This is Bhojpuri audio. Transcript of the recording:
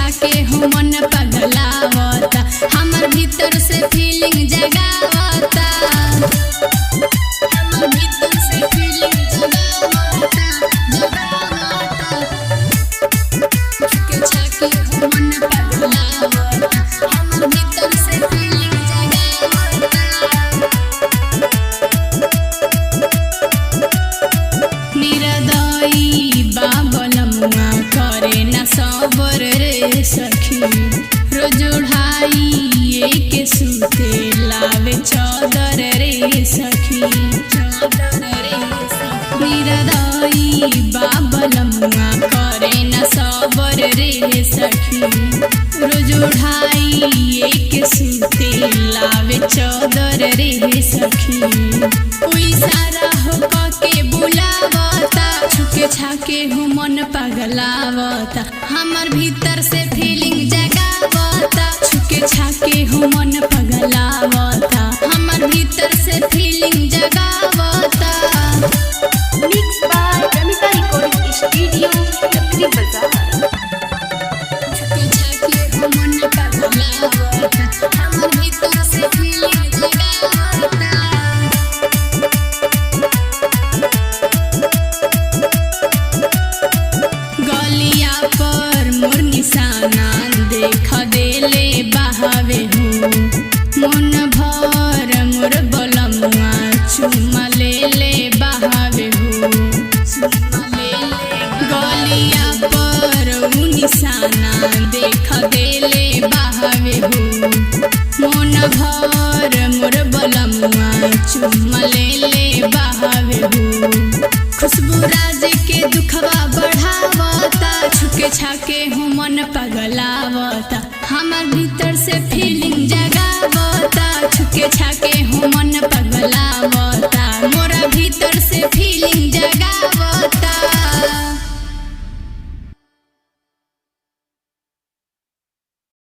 छाके हो मन पगलावता, हमर भीतर से फीलिंग जगावता, हमर भीतर से फीलिंग जगावता, छुके छाके हो मन पगलावता, हमर भीतर से फीलिंग जगावता। निरदई बाबलमुआ करे न सबर रे सखी, रोज उठाई के सुते लावे चादर रे सखी, निरदई बाबलमुआ करे न सबर रे सखी, रोज उठाई के सुते लावे चादर रे सखी, कोई सारा हो के बुलावता, छुके छाके हो मन पगलावता, हमर भीतर से फीलिंग जगावता, छुके छाके हो मन पगलावता, हमर भीतर से फीलिंग जगावता। Mix by Ramita recording studio Chakri Bazar. छुके छाके हो मन पगलावता, हमर भीतर से फीलिंग जगावता। गलिया पर मोर निशाना देख देले बहावे हो, मन भर मोर बलमुआ चुमा ले बहावे हो, गलिया पर उ निशाना देख देले बहावे हो, मन भर मोर बलमुआ चुमा ले बहावे हो, खुशबू राज के दुखवा बढ़ावता, छुके छाके हो मन पगलावता, हमर भीतर से फीलिंग जगावता, छुके छाके